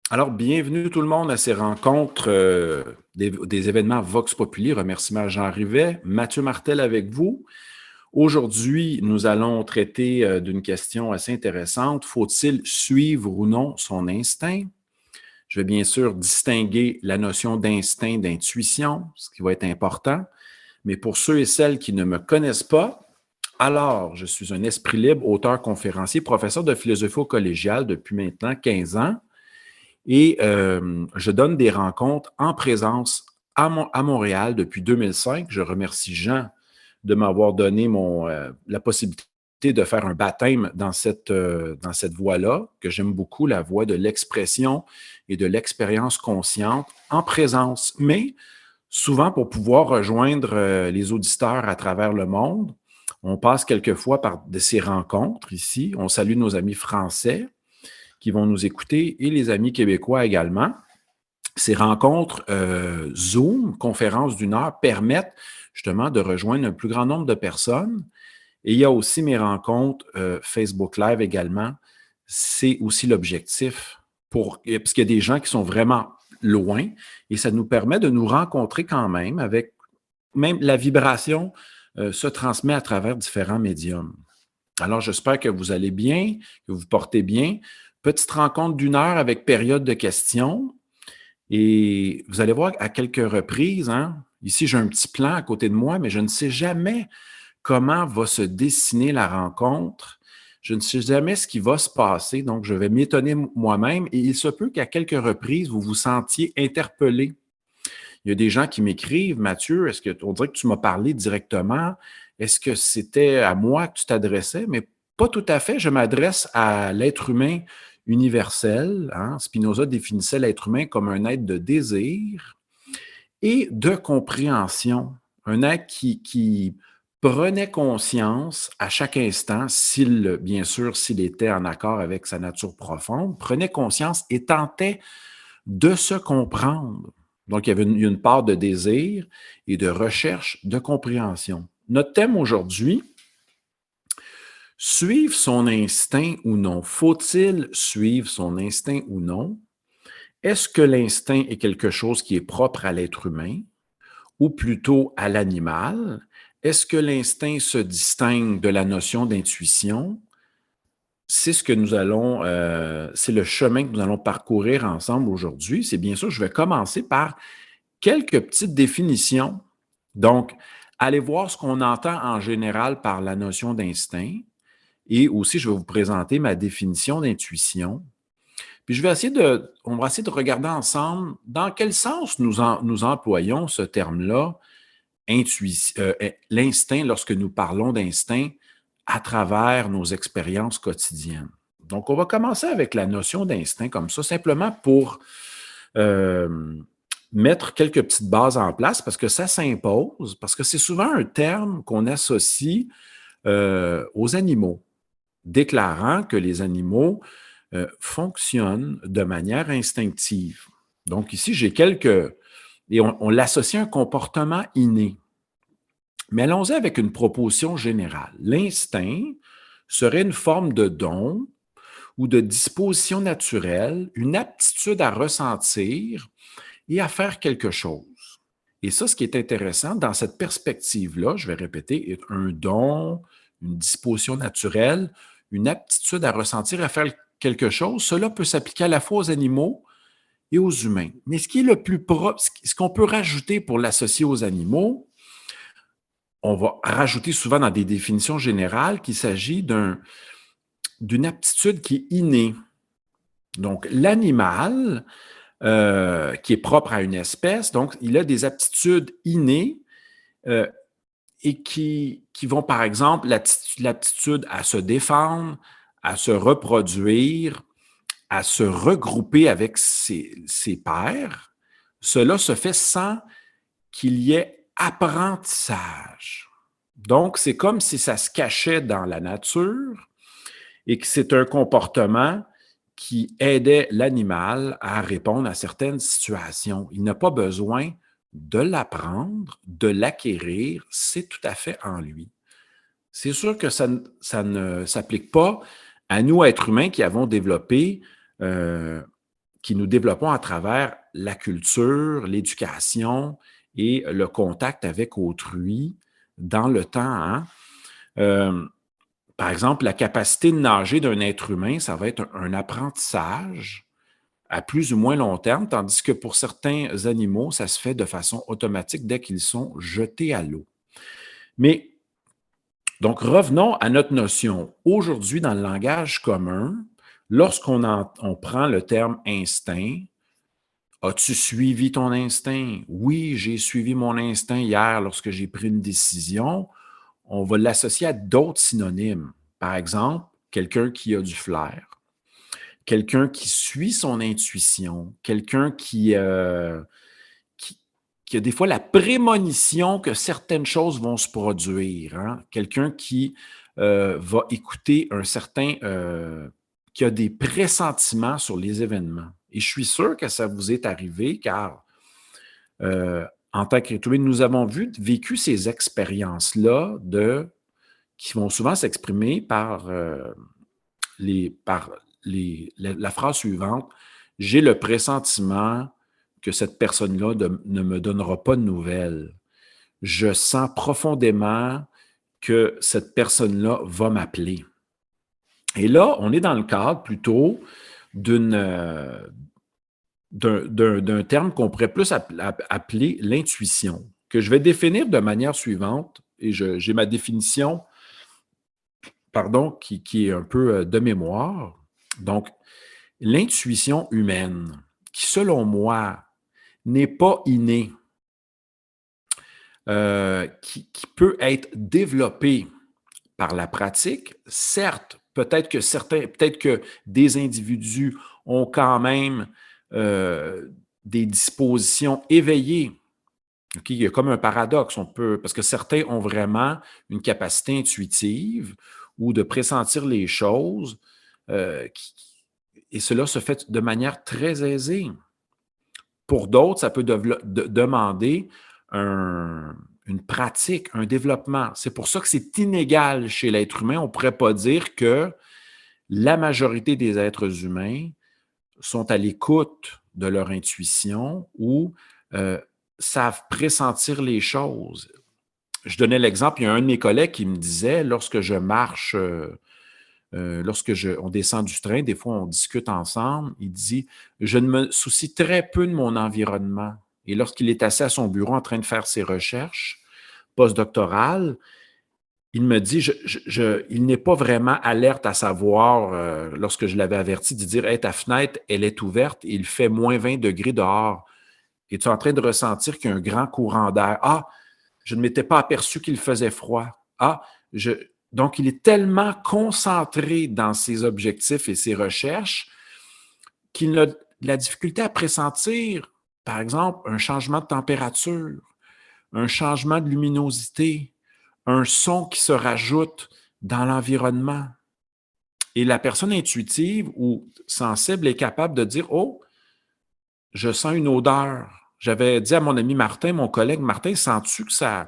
Alors, bienvenue tout le monde à ces rencontres des événements Vox Populi. Remerciements à Jean Rivet, Mathieu Martel avec vous. Aujourd'hui, nous allons traiter d'une question assez intéressante. Faut-il suivre ou non son instinct? Je vais bien sûr distinguer la notion d'instinct, d'intuition, ce qui va être important. Mais pour ceux et celles qui ne me connaissent pas, alors, je suis un esprit libre, auteur, conférencier, professeur de philosophie au collégial depuis maintenant 15 ans. Et je donne des rencontres en présence à Montréal depuis 2005. Je remercie Jean de m'avoir donné la possibilité de faire un baptême dans cette voie-là, que j'aime beaucoup, la voie de l'expression et de l'expérience consciente en présence. Mais souvent, pour pouvoir rejoindre les auditeurs à travers le monde, on passe quelquefois par de ces rencontres ici. On salue nos amis français qui vont nous écouter et les amis québécois également. Ces rencontres Zoom, conférences d'une heure, permettent justement de rejoindre un plus grand nombre de personnes. Et il y a aussi mes rencontres Facebook Live également. C'est aussi l'objectif parce qu'il y a des gens qui sont vraiment loin et ça nous permet de nous rencontrer quand même avec même la vibration se transmet à travers différents médiums. Alors, j'espère que vous allez bien, que vous portez bien. Petite rencontre d'une heure avec période de questions. Et vous allez voir à quelques reprises, hein, ici j'ai un petit plan à côté de moi, mais je ne sais jamais comment va se dessiner la rencontre. Je ne sais jamais ce qui va se passer, donc je vais m'étonner moi-même et il se peut qu'à quelques reprises, vous vous sentiez interpellé. Il y a des gens qui m'écrivent, Mathieu, on dirait que tu m'as parlé directement? Est-ce que c'était à moi que tu t'adressais? Mais pas tout à fait. Je m'adresse à l'être humain universel. Hein. Spinoza définissait l'être humain comme un être de désir et de compréhension. Un être qui prenait conscience à chaque instant, bien sûr, s'il était en accord avec sa nature profonde, prenait conscience et tentait de se comprendre. Donc, il y avait une part de désir et de recherche de compréhension. Notre thème aujourd'hui, suivre son instinct ou non. Faut-il suivre son instinct ou non? Est-ce que l'instinct est quelque chose qui est propre à l'être humain ou plutôt à l'animal? Est-ce que l'instinct se distingue de la notion d'intuition? C'est ce que c'est le chemin que nous allons parcourir ensemble aujourd'hui. C'est bien sûr, je vais commencer par quelques petites définitions. Donc, allez voir ce qu'on entend en général par la notion d'instinct et aussi je vais vous présenter ma définition d'intuition. Puis on va essayer de regarder ensemble dans quel sens nous employons ce terme-là, l'instinct, lorsque nous parlons d'instinct à travers nos expériences quotidiennes. Donc, on va commencer avec la notion d'instinct comme ça, simplement pour mettre quelques petites bases en place parce que ça s'impose, parce que c'est souvent un terme qu'on associe aux animaux, déclarant que les animaux fonctionnent de manière instinctive. Donc ici, et on l'associe à un comportement inné. Mais allons-y avec une proposition générale. L'instinct serait une forme de don ou de disposition naturelle, une aptitude à ressentir et à faire quelque chose. Et ça, ce qui est intéressant dans cette perspective-là, je vais répéter, un don, une disposition naturelle, une aptitude à ressentir, à faire quelque chose, cela peut s'appliquer à la fois aux animaux et aux humains. Mais ce qui est le plus propre, ce qu'on peut rajouter pour l'associer aux animaux, on va rajouter souvent dans des définitions générales qu'il s'agit d'une aptitude qui est innée. Donc, l'animal, qui est propre à une espèce, donc il a des aptitudes innées euh, et qui vont, par exemple, l'aptitude à se défendre, à se reproduire, à se regrouper avec ses pairs. Cela se fait sans qu'il y ait apprentissage. Donc, c'est comme si ça se cachait dans la nature et que c'est un comportement qui aidait l'animal à répondre à certaines situations. Il n'a pas besoin de l'apprendre, de l'acquérir, c'est tout à fait en lui. C'est sûr que ça ne s'applique pas à nous, êtres humains, qui avons développé, euh, qui nous développons à travers la culture, l'éducation et le contact avec autrui dans le temps, hein. Euh, Par exemple, la capacité de nager d'un être humain, ça va être un apprentissage à plus ou moins long terme, tandis que pour certains animaux, ça se fait de façon automatique dès qu'ils sont jetés à l'eau. Mais donc, revenons à notre notion. Aujourd'hui, dans le langage commun, on prend le terme instinct, as-tu suivi ton instinct? Oui, j'ai suivi mon instinct hier lorsque j'ai pris une décision. On va l'associer à d'autres synonymes. Par exemple, quelqu'un qui a du flair, quelqu'un qui suit son intuition, quelqu'un qui, qui a des fois la prémonition que certaines choses vont se produire, hein. Quelqu'un qui va écouter qui a des pressentiments sur les événements. Et je suis sûr que ça vous est arrivé car en tant qu'être humain, nous avons vécu ces expériences-là qui vont souvent s'exprimer par la phrase suivante: j'ai le pressentiment que cette personne-là ne me donnera pas de nouvelles. Je sens profondément que cette personne-là va m'appeler. Et là, on est dans le cadre plutôt d'un terme qu'on pourrait plus appeler l'intuition, que je vais définir de manière suivante, et j'ai ma définition, pardon, qui est un peu de mémoire. Donc, l'intuition humaine, qui selon moi n'est pas innée, qui peut être développée par la pratique. Certes, peut-être que des individus ont quand même des dispositions éveillées. Okay? Il y a comme un paradoxe, parce que certains ont vraiment une capacité intuitive ou de pressentir les choses, et cela se fait de manière très aisée. Pour d'autres, ça peut demander une pratique, un développement. C'est pour ça que c'est inégal chez l'être humain. On ne pourrait pas dire que la majorité des êtres humains sont à l'écoute de leur intuition ou savent pressentir les choses. Je donnais l'exemple, il y a un de mes collègues qui me disait, lorsque je marche, on descend du train, des fois on discute ensemble, il dit: je ne me soucie très peu de mon environnement. Et lorsqu'il est assis à son bureau en train de faire ses recherches postdoctorales, il me dit, il n'est pas vraiment alerte à savoir, lorsque je l'avais averti, de dire: hey, ta fenêtre, elle est ouverte, il fait moins 20 degrés dehors. Et tu es en train de ressentir qu'il y a un grand courant d'air. Ah, je ne m'étais pas aperçu qu'il faisait froid. Ah, donc, il est tellement concentré dans ses objectifs et ses recherches qu'il a de la difficulté à pressentir, par exemple, un changement de température, un changement de luminosité, un son qui se rajoute dans l'environnement. Et la personne intuitive ou sensible est capable de dire: oh, je sens une odeur. J'avais dit à mon ami Martin, mon collègue: Martin, sens-tu que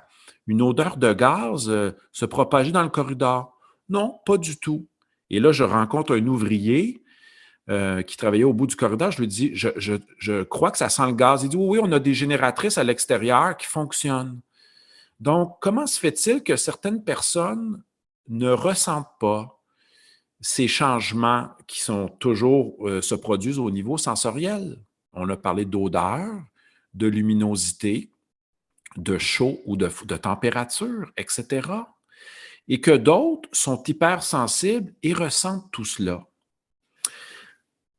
une odeur de gaz se propageait dans le corridor? Non, pas du tout. Et là, je rencontre un ouvrier qui travaillait au bout du corridor. Je lui dis: je crois que ça sent le gaz. Il dit: oui, on a des génératrices à l'extérieur qui fonctionnent. Donc, comment se fait-il que certaines personnes ne ressentent pas ces changements qui sont toujours se produisent au niveau sensoriel? On a parlé d'odeur, de luminosité, de chaud ou de température, etc. Et que d'autres sont hypersensibles et ressentent tout cela.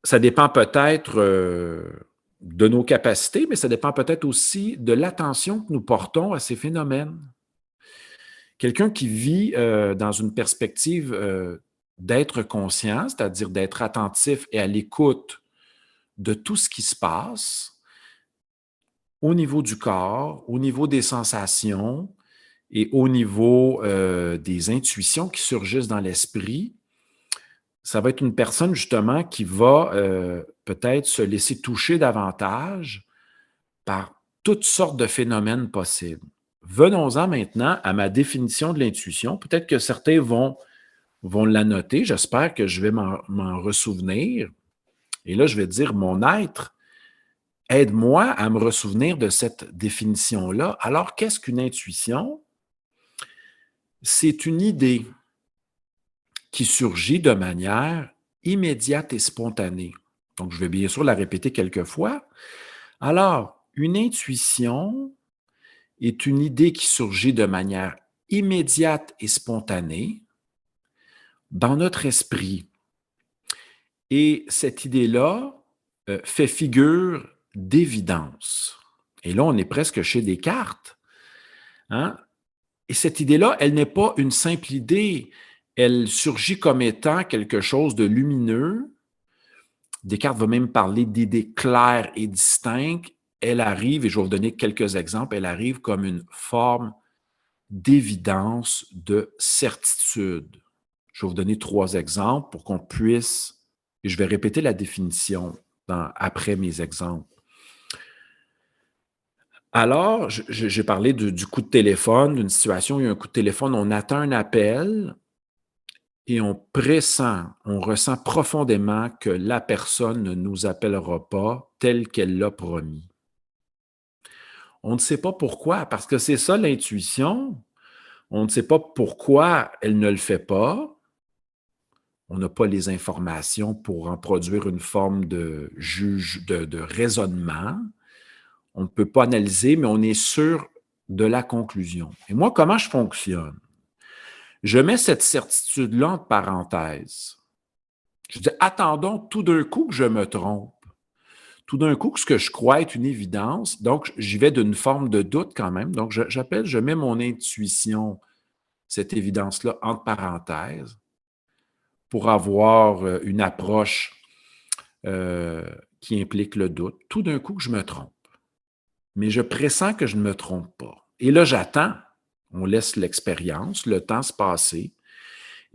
Ça dépend peut-être de nos capacités, mais ça dépend peut-être aussi de l'attention que nous portons à ces phénomènes. Quelqu'un qui vit dans une perspective d'être conscient, c'est-à-dire d'être attentif et à l'écoute de tout ce qui se passe au niveau du corps, au niveau des sensations et au niveau des intuitions qui surgissent dans l'esprit, ça va être une personne justement qui va peut-être se laisser toucher davantage par toutes sortes de phénomènes possibles. Venons-en maintenant à ma définition de l'intuition. Peut-être que certains vont la noter. J'espère que je vais m'en ressouvenir. Et là, je vais dire, mon être, aide-moi à me ressouvenir de cette définition-là. Alors, qu'est-ce qu'une intuition? C'est une idée qui surgit de manière immédiate et spontanée. Donc, je vais bien sûr la répéter quelques fois. Alors, une intuition est une idée qui surgit de manière immédiate et spontanée dans notre esprit. Et cette idée-là fait figure d'évidence. Et là, on est presque chez Descartes. Hein? Et cette idée-là, elle n'est pas une simple idée. Elle surgit comme étant quelque chose de lumineux. Descartes va même parler d'idées claires et distinctes. Elle arrive, et je vais vous donner quelques exemples, elle arrive comme une forme d'évidence, de certitude. Je vais vous donner 3 exemples pour qu'on puisse, et je vais répéter la définition après mes exemples. Alors, j'ai parlé du coup de téléphone, d'une situation où il y a un coup de téléphone, on attend un appel et on pressent, on ressent profondément que la personne ne nous appellera pas tel qu'elle l'a promis. On ne sait pas pourquoi, parce que c'est ça l'intuition. On ne sait pas pourquoi elle ne le fait pas. On n'a pas les informations pour en produire une forme de de raisonnement. On ne peut pas analyser, mais on est sûr de la conclusion. Et moi, comment je fonctionne? Je mets cette certitude-là entre parenthèses. Je dis, attendons tout d'un coup que je me trompe. Tout d'un coup que ce que je crois est une évidence. Donc, j'y vais d'une forme de doute quand même. Donc, je mets mon intuition, cette évidence-là, entre parenthèses pour avoir une approche qui implique le doute. Tout d'un coup que je me trompe. Mais je pressens que je ne me trompe pas. Et là, j'attends. On laisse l'expérience, le temps se passer.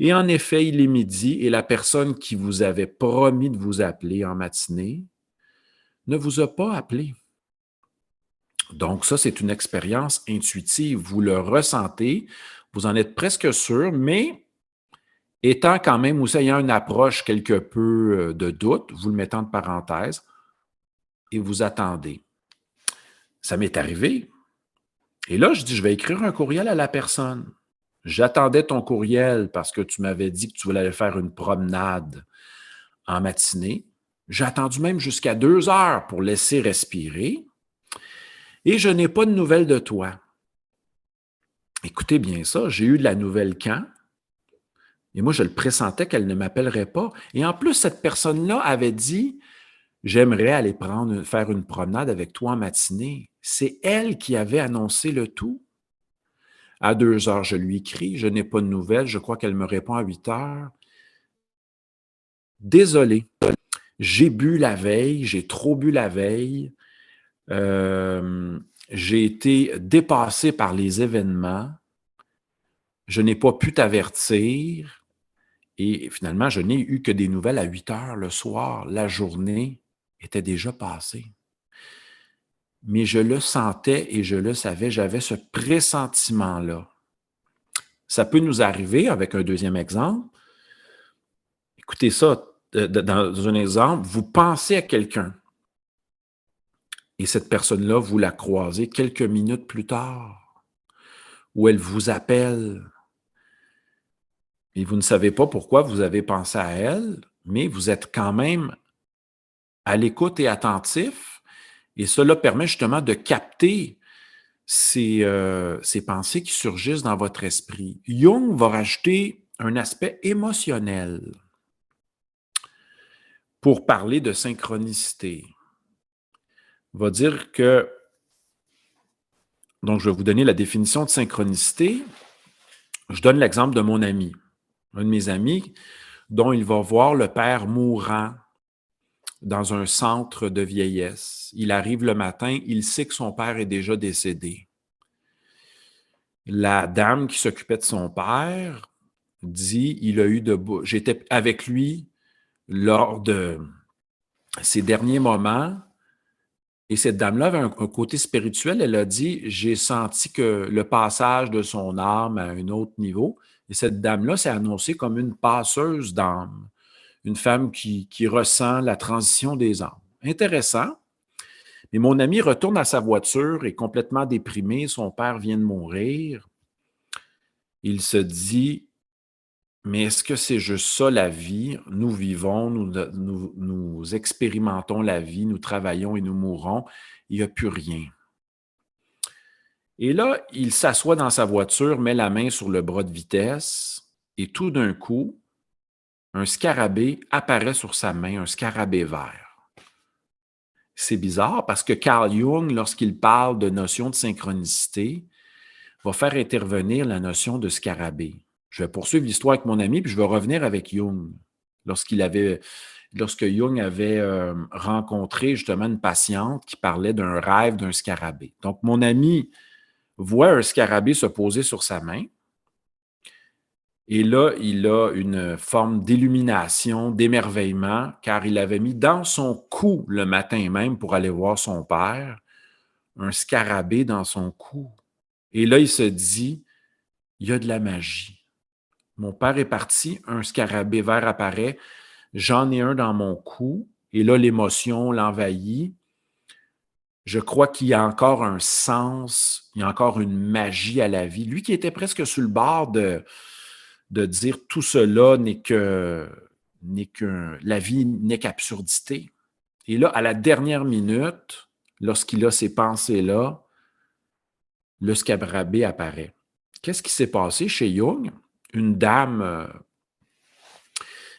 Et en effet, il est midi et la personne qui vous avait promis de vous appeler en matinée ne vous a pas appelé. Donc ça, c'est une expérience intuitive. Vous le ressentez, vous en êtes presque sûr, mais étant quand même aussi ayant une approche quelque peu de doute, vous le mettez entre parenthèses et vous attendez. Ça m'est arrivé. Et là, je dis, je vais écrire un courriel à la personne. J'attendais ton courriel parce que tu m'avais dit que tu voulais aller faire une promenade en matinée. J'ai attendu même jusqu'à 2 heures pour laisser respirer et je n'ai pas de nouvelles de toi. Écoutez bien ça, j'ai eu de la nouvelle quand? Et moi, je le pressentais qu'elle ne m'appellerait pas. Et en plus, cette personne-là avait dit, j'aimerais aller faire une promenade avec toi en matinée. C'est elle qui avait annoncé le tout. À 2 heures, je lui écris, je n'ai pas de nouvelles, je crois qu'elle me répond à 8 heures. Désolé, j'ai bu la veille, j'ai trop bu la veille, j'ai été dépassé par les événements, je n'ai pas pu t'avertir et finalement, je n'ai eu que des nouvelles à 8 heures le soir. La journée était déjà passée. Mais je le sentais et je le savais, j'avais ce pressentiment-là. Ça peut nous arriver avec un deuxième exemple. Écoutez ça, dans un exemple, vous pensez à quelqu'un et cette personne-là, vous la croisez quelques minutes plus tard ou elle vous appelle et vous ne savez pas pourquoi vous avez pensé à elle, mais vous êtes quand même à l'écoute et attentif et cela permet justement de capter ces pensées qui surgissent dans votre esprit. Jung va rajouter un aspect émotionnel pour parler de synchronicité. Il va dire que, donc je vais vous donner la définition de synchronicité. Je donne l'exemple de mon ami, un de mes amis, dont il va voir le père mourant dans un centre de vieillesse. Il arrive le matin, il sait que son père est déjà décédé. La dame qui s'occupait de son père dit, j'étais avec lui lors de ses derniers moments. Et cette dame-là avait un côté spirituel. Elle a dit, j'ai senti que le passage de son âme à un autre niveau. Et cette dame-là s'est annoncée comme une passeuse d'âme, une femme qui ressent la transition des âmes. Intéressant. Mais mon ami retourne à sa voiture, est complètement déprimé, son père vient de mourir. Il se dit, mais est-ce que c'est juste ça la vie? Nous vivons, nous expérimentons la vie, nous travaillons et nous mourons. Il n'y a plus rien. Et là, il s'assoit dans sa voiture, met la main sur le bras de vitesse et tout d'un coup, un scarabée apparaît sur sa main, un scarabée vert. C'est bizarre parce que Carl Jung, lorsqu'il parle de notion de synchronicité, va faire intervenir la notion de scarabée. Je vais poursuivre l'histoire avec mon ami, puis je vais revenir avec Jung. Lorsque Jung avait rencontré justement une patiente qui parlait d'un rêve d'un scarabée. Donc, mon ami voit un scarabée se poser sur sa main, et là, il a une forme d'illumination, d'émerveillement, car il avait mis dans son cou le matin même pour aller voir son père, un scarabée dans son cou. Et là, il se dit, il y a de la magie. Mon père est parti, un scarabée vert apparaît, j'en ai un dans mon cou, et là, l'émotion l'envahit. Je crois qu'il y a encore un sens, il y a encore une magie à la vie. Lui qui était presque sur le bord de dire tout cela la vie n'est qu'absurdité. Et là, à la dernière minute, lorsqu'il a ces pensées-là, le scarabée apparaît. Qu'est-ce qui s'est passé chez Jung? Une dame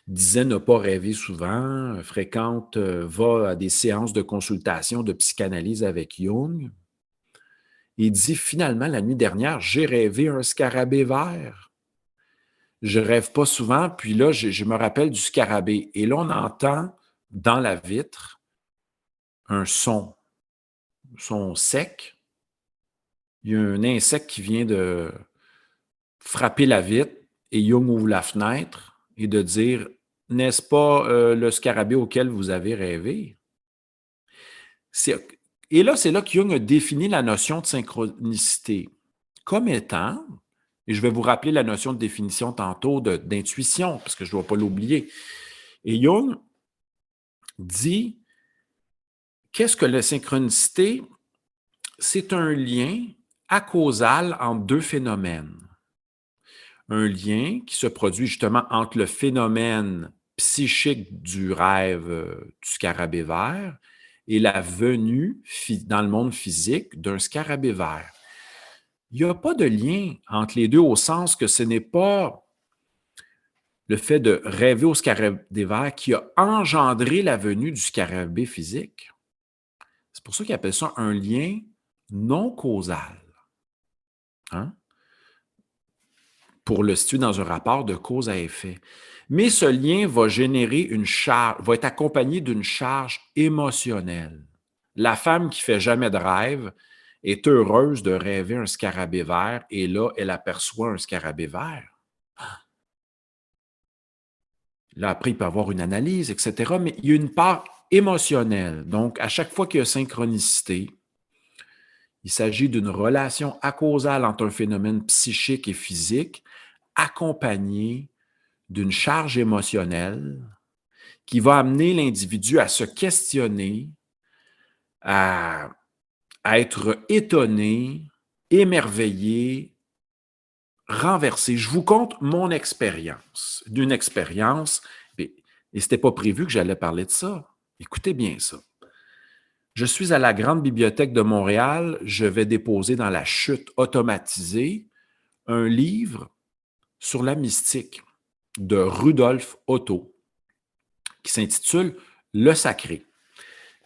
disait ne pas rêver souvent, fréquente, va à des séances de consultation, de psychanalyse avec Jung. Il dit finalement, la nuit dernière, j'ai rêvé un scarabée vert. Je rêve pas souvent, puis là, je me rappelle du scarabée. Et là, on entend dans la vitre un son sec. Il y a un insecte qui vient de frapper la vitre et Jung ouvre la fenêtre et de dire « N'est-ce pas le scarabée auquel vous avez rêvé? » Et là, c'est là que Jung a défini la notion de synchronicité comme étant, et je vais vous rappeler la notion de définition tantôt d'intuition, parce que je ne dois pas l'oublier. Et Jung dit, qu'est-ce que la synchronicité? C'est un lien acausal entre deux phénomènes. Un lien qui se produit justement entre le phénomène psychique du rêve du scarabée vert et la venue dans le monde physique d'un scarabée vert. Il n'y a pas de lien entre les deux au sens que ce n'est pas le fait de rêver au scarabée vert qui a engendré la venue du scarabée physique. C'est pour ça qu'ils appellent ça un lien non causal. Hein? Pour le situer dans un rapport de cause à effet. Mais ce lien va générer une charge, va être accompagné d'une charge émotionnelle. La femme qui fait jamais de rêve est heureuse de rêver un scarabée vert et là, elle aperçoit un scarabée vert. Là, après, il peut y avoir une analyse, etc., mais il y a une part émotionnelle. Donc, à chaque fois qu'il y a synchronicité, il s'agit d'une relation acausale entre un phénomène psychique et physique accompagnée d'une charge émotionnelle qui va amener l'individu à se questionner, à être étonné, émerveillé, renversé. Je vous conte mon expérience, d'une expérience, et ce n'était pas prévu que j'allais parler de ça. Écoutez bien ça. Je suis à la Grande Bibliothèque de Montréal, je vais déposer dans la chute automatisée un livre sur la mystique de Rudolf Otto, qui s'intitule « Le sacré »,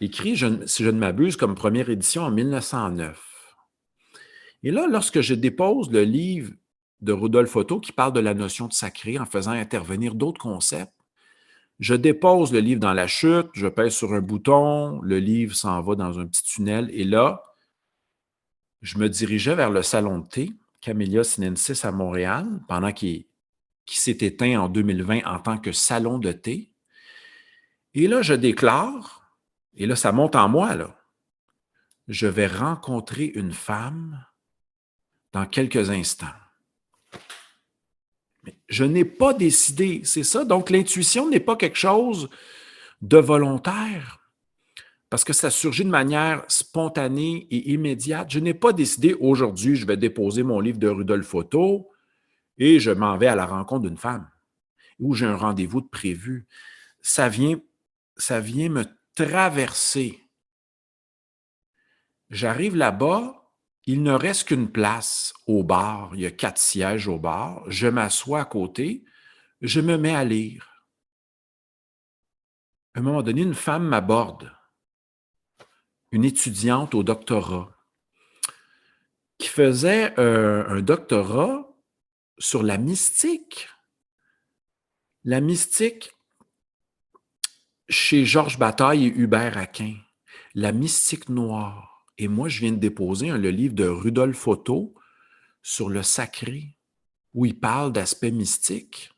écrit, si je ne m'abuse, comme première édition en 1909. Et là, lorsque je dépose le livre de Rudolf Otto qui parle de la notion de sacré en faisant intervenir d'autres concepts, je dépose le livre dans la chute, je pèse sur un bouton, le livre s'en va dans un petit tunnel et là, je me dirigeais vers le salon de thé, Camellia Sinensis à Montréal, pendant qui s'est éteint en 2020 en tant que salon de thé. Et là, je déclare, et là, ça monte en moi, là, je vais rencontrer une femme dans quelques instants. Mais je n'ai pas décidé, c'est ça. Donc, l'intuition n'est pas quelque chose de volontaire parce que ça surgit de manière spontanée et immédiate. Je n'ai pas décidé aujourd'hui, je vais déposer mon livre de Rudolf Otto et je m'en vais à la rencontre d'une femme ou j'ai un rendez-vous de prévu. Ça vient, ça vient me traverser. J'arrive là-bas, il ne reste qu'une place au bar. Il y a 4 sièges au bar. Je m'assois à côté, je me mets à lire. À un moment donné, une femme m'aborde, une étudiante au doctorat, qui faisait un doctorat sur la mystique. La mystique chez Georges Bataille et Hubert Aquin. La mystique noire. Et moi, je viens de déposer le livre de Rudolf Otto sur le sacré, où il parle d'aspects mystiques.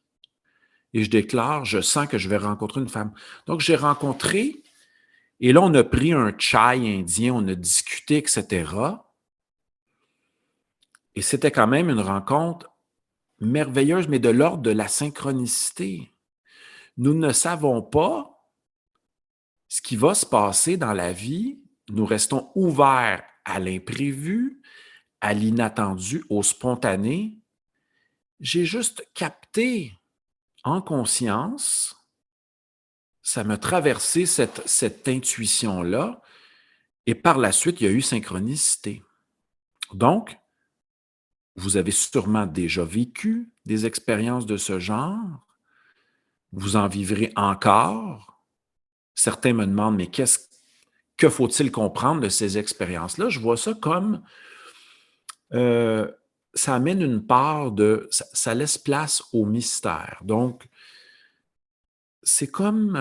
Et je déclare, je sens que je vais rencontrer une femme. Donc, j'ai rencontré, et là, on a pris un chai indien, on a discuté, etc. Et c'était quand même une rencontre merveilleuse, mais de l'ordre de la synchronicité. Nous ne savons pas ce qui va se passer dans la vie. Nous restons ouverts à l'imprévu, à l'inattendu, au spontané. J'ai juste capté en conscience, ça m'a traversé cette intuition-là, et par la suite, il y a eu synchronicité. Donc, vous avez sûrement déjà vécu des expériences de ce genre. Vous en vivrez encore. Certains me demandent, mais que faut-il comprendre de ces expériences-là? Je vois ça comme ça amène une part de... Ça laisse place au mystère. Donc, c'est comme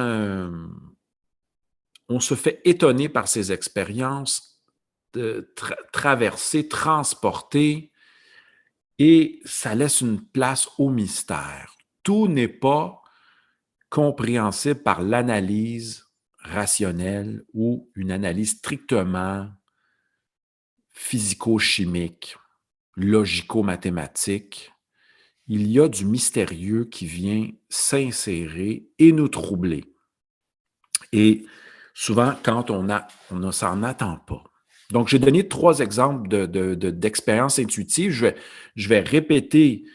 on se fait étonner par ces expériences, traverser, transporter, et ça laisse une place au mystère. Tout n'est pas compréhensible par l'analyse rationnelle ou une analyse strictement physico-chimique, logico-mathématique. Il y a du mystérieux qui vient s'insérer et nous troubler. Et souvent, quand on ne s'en attend pas. Donc, j'ai donné 3 exemples d'expériences intuitives. Je vais répéter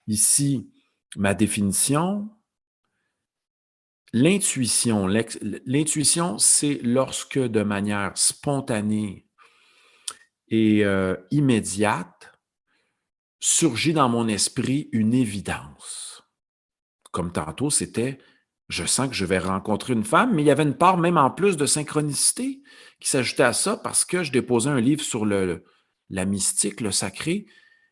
ici ma définition. L'intuition, c'est lorsque de manière spontanée et immédiate, surgit dans mon esprit une évidence. Comme tantôt, c'était, je sens que je vais rencontrer une femme, mais il y avait une part même en plus de synchronicité qui s'ajoutait à ça parce que je déposais un livre sur la mystique, le sacré,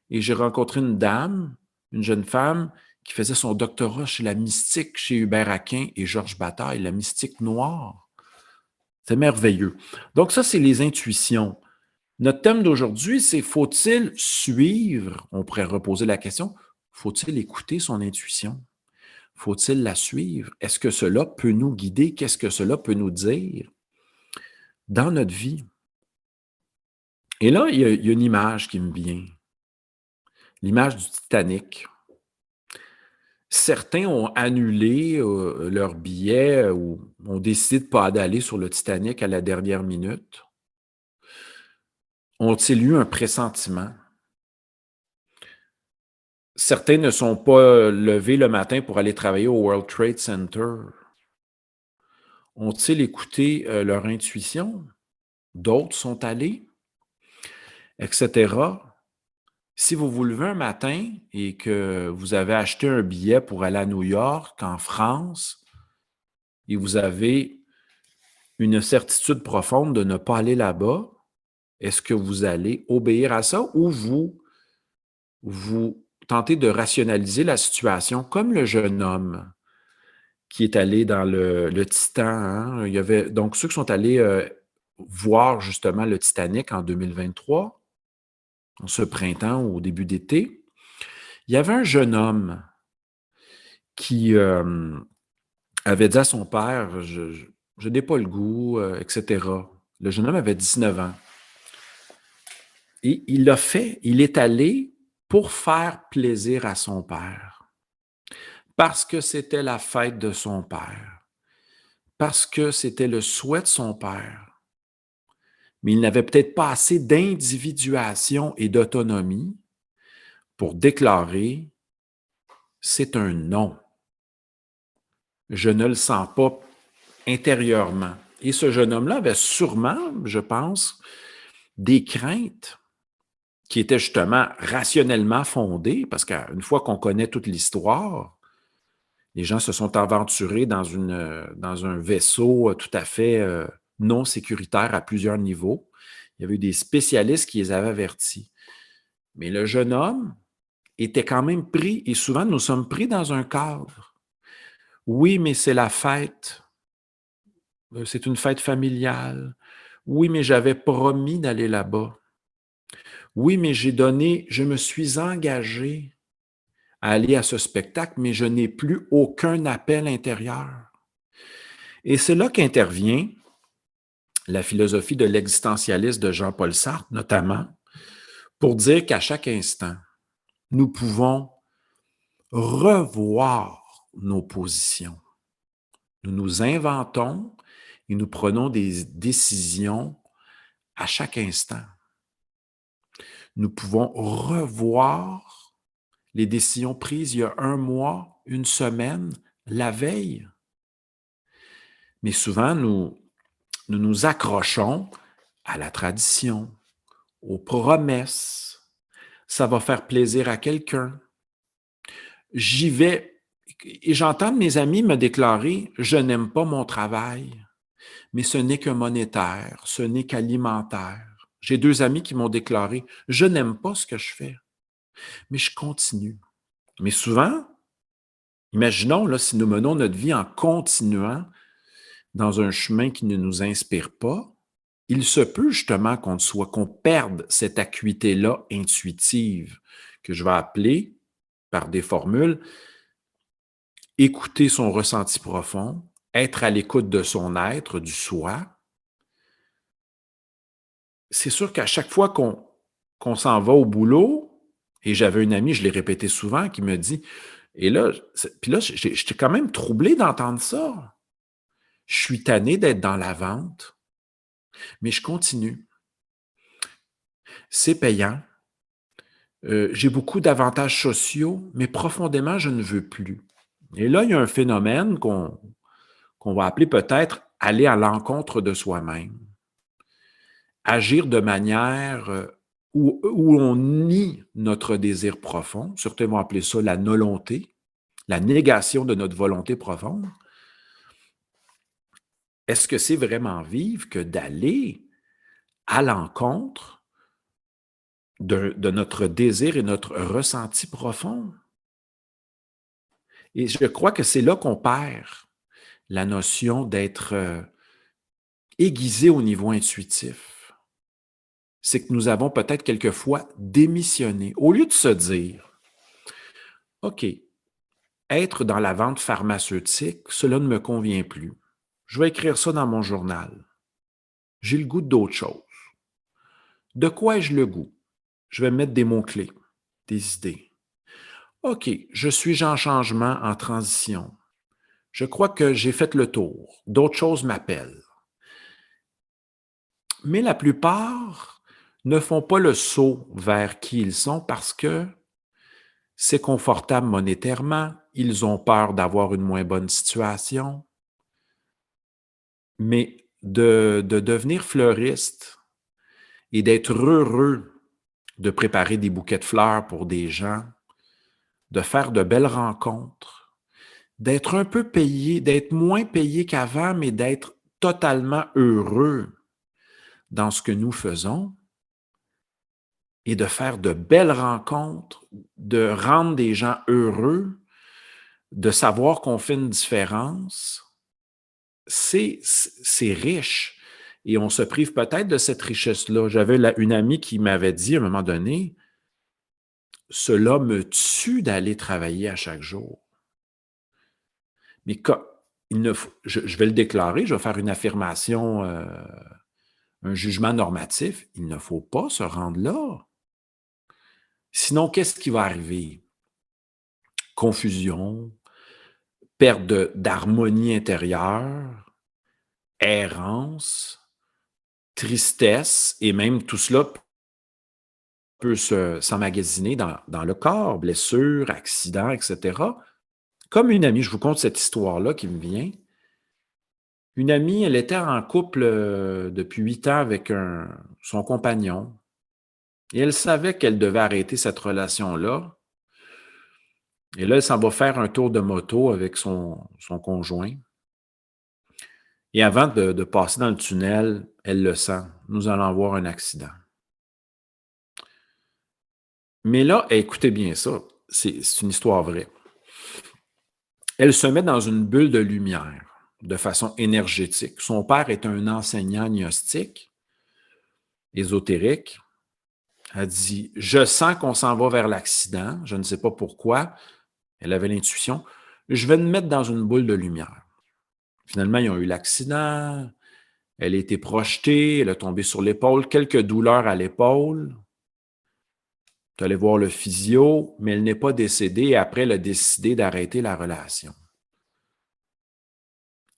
et j'ai rencontré une dame, une jeune femme, qui faisait son doctorat chez la mystique, chez Hubert Aquin et Georges Bataille, la mystique noire. C'est merveilleux. Donc ça, c'est les intuitions. Notre thème d'aujourd'hui, c'est faut-il suivre, on pourrait reposer la question, faut-il écouter son intuition? Faut-il la suivre? Est-ce que cela peut nous guider? Qu'est-ce que cela peut nous dire dans notre vie? Et là, il y a une image qui me vient, l'image du Titanic. Certains ont annulé leur billet ou ont décidé de ne pas aller sur le Titanic à la dernière minute. Ont-ils eu un pressentiment? Certains ne sont pas levés le matin pour aller travailler au World Trade Center. Ont-ils écouté leur intuition? D'autres sont allés, etc. Si vous vous levez un matin et que vous avez acheté un billet pour aller à New York, en France, et vous avez une certitude profonde de ne pas aller là-bas, est-ce que vous allez obéir à ça ou vous tentez de rationaliser la situation comme le jeune homme qui est allé dans le Titan, hein? Il y avait donc ceux qui sont allés voir justement le Titanic en 2023, en ce printemps ou au début d'été. Il y avait un jeune homme qui avait dit à son père, je n'ai pas le goût, etc. Le jeune homme avait 19 ans. Et il l'a fait, il est allé pour faire plaisir à son père. parce que c'était la fête de son père, parce que c'était le souhait de son père, mais il n'avait peut-être pas assez d'individuation et d'autonomie pour déclarer: «C'est un non. Je ne le sens pas intérieurement». Et ce jeune homme-là avait sûrement, je pense, des craintes qui étaient justement rationnellement fondées, parce qu'une fois qu'on connaît toute l'histoire, les gens se sont aventurés dans un vaisseau tout à fait non sécuritaire à plusieurs niveaux. Il y avait eu des spécialistes qui les avaient avertis. Mais le jeune homme était quand même pris, et souvent nous sommes pris dans un cadre. Oui, mais c'est la fête. C'est une fête familiale. Oui, mais j'avais promis d'aller là-bas. Oui, mais je me suis engagé à aller à ce spectacle, mais je n'ai plus aucun appel intérieur. Et c'est là qu'intervient la philosophie de l'existentialiste de Jean-Paul Sartre, notamment, pour dire qu'à chaque instant, nous pouvons revoir nos positions. Nous nous inventons et nous prenons des décisions à chaque instant. Nous pouvons revoir les décisions prises il y a un mois, une semaine, la veille. Mais souvent, nous nous accrochons à la tradition, aux promesses. Ça va faire plaisir à quelqu'un. J'y vais et j'entends mes amis me déclarer: «Je n'aime pas mon travail, mais ce n'est que monétaire, ce n'est qu'alimentaire». J'ai 2 amis qui m'ont déclaré: «Je n'aime pas ce que je fais, mais je continue». Mais souvent, imaginons là, si nous menons notre vie en continuant dans un chemin qui ne nous inspire pas, il se peut justement qu'on perde cette acuité-là intuitive, que je vais appeler, par des formules, écouter son ressenti profond, être à l'écoute de son être, du soi. C'est sûr qu'à chaque fois qu'on s'en va au boulot, et j'avais une amie, je l'ai répété souvent, qui me dit, et là, puis là, j'étais quand même troublé d'entendre ça. Je suis tanné d'être dans la vente, mais je continue. C'est payant. J'ai beaucoup d'avantages sociaux, mais profondément, je ne veux plus. Et là, il y a un phénomène qu'on va appeler peut-être aller à l'encontre de soi-même. Agir de manière où on nie notre désir profond. Certains vont appeler ça la nolonté, la négation de notre volonté profonde. Est-ce que c'est vraiment vivre que d'aller à l'encontre de notre désir et notre ressenti profond? Et je crois que c'est là qu'on perd la notion d'être aiguisé au niveau intuitif. C'est que nous avons peut-être quelquefois démissionné. Au lieu de se dire, OK, être dans la vente pharmaceutique, cela ne me convient plus. Je vais écrire ça dans mon journal. J'ai le goût d'autre chose. De quoi ai-je le goût? Je vais mettre des mots-clés, des idées. OK, je suis en changement, en transition. Je crois que j'ai fait le tour. D'autres choses m'appellent. Mais la plupart ne font pas le saut vers qui ils sont parce que c'est confortable monétairement, ils ont peur d'avoir une moins bonne situation. Mais de devenir fleuriste et d'être heureux de préparer des bouquets de fleurs pour des gens, de faire de belles rencontres, d'être un peu payé, d'être moins payé qu'avant, mais d'être totalement heureux dans ce que nous faisons et de faire de belles rencontres, de rendre des gens heureux, de savoir qu'on fait une différence, c'est riche. Et on se prive peut-être de cette richesse-là. J'avais une amie qui m'avait dit à un moment donné, cela me tue d'aller travailler à chaque jour. Mais je vais le déclarer, je vais faire une affirmation, un jugement normatif. Il ne faut pas se rendre là. Sinon, qu'est-ce qui va arriver? Confusion, perte d'harmonie intérieure, errance, tristesse et même tout cela peut s'emmagasiner dans le corps, blessures, accidents, et cetera. Comme une amie, je vous conte cette histoire-là qui me vient. Une amie, elle était en couple, depuis 8 ans avec son compagnon et elle savait qu'elle devait arrêter cette relation-là et là, elle s'en va faire un tour de moto avec son conjoint et avant de passer dans le tunnel, elle le sent: «Nous allons avoir un accident». Mais là, écoutez bien ça, c'est une histoire vraie. Elle se met dans une bulle de lumière, de façon énergétique. Son père est un enseignant gnostique, ésotérique. Elle dit: «Je sens qu'on s'en va vers l'accident, je ne sais pas pourquoi». Elle avait l'intuition. «Je vais me mettre dans une boule de lumière». Finalement, ils ont eu l'accident, elle a été projetée, elle a tombé sur l'épaule, quelques douleurs à l'épaule. Elle est allée voir le physio, mais elle n'est pas décédée et après, elle a décidé d'arrêter la relation.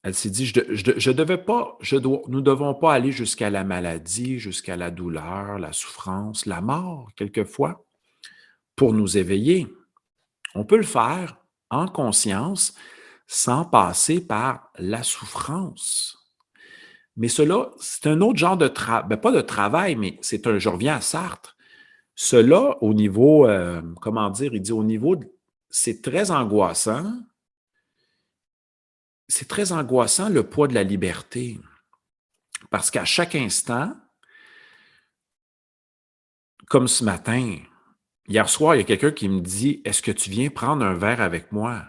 Elle s'est dit: Je devais pas, nous ne devons pas aller jusqu'à la maladie, jusqu'à la douleur, la souffrance, la mort, quelquefois, pour nous éveiller. On peut le faire en conscience, sans passer par la souffrance. Mais cela, c'est un autre genre de travail, pas de travail, mais je reviens à Sartre. Cela, au niveau, comment dire, il dit au niveau, c'est très angoissant. C'est très angoissant le poids de la liberté. Parce qu'à chaque instant, comme ce matin, hier soir, il y a quelqu'un qui me dit: «Est-ce que tu viens prendre un verre avec moi?»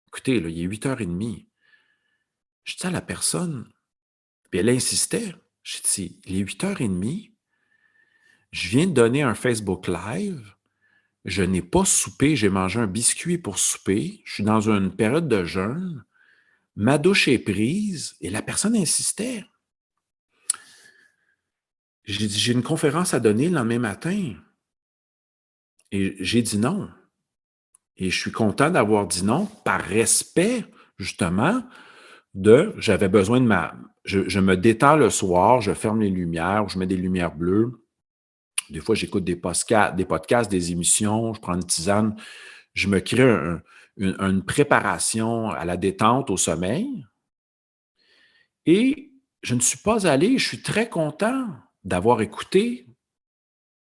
Écoutez, là, il est 8h30. Je dis à la personne, puis elle insistait. J'ai dit: «Il est 8h30, je viens de donner un Facebook Live, je n'ai pas soupé, j'ai mangé un biscuit pour souper, je suis dans une période de jeûne, ma douche est prise» et la personne insistait. J'ai dit: «J'ai une conférence à donner le lendemain matin» et j'ai dit non. Et je suis content d'avoir dit non par respect, justement, j'avais besoin de je me détends le soir, je ferme les lumières, ou je mets des lumières bleues. Des fois, j'écoute des podcasts, des émissions, je prends une tisane, je me crée une préparation à la détente, au sommeil. Et je ne suis pas allé, je suis très content d'avoir écouté.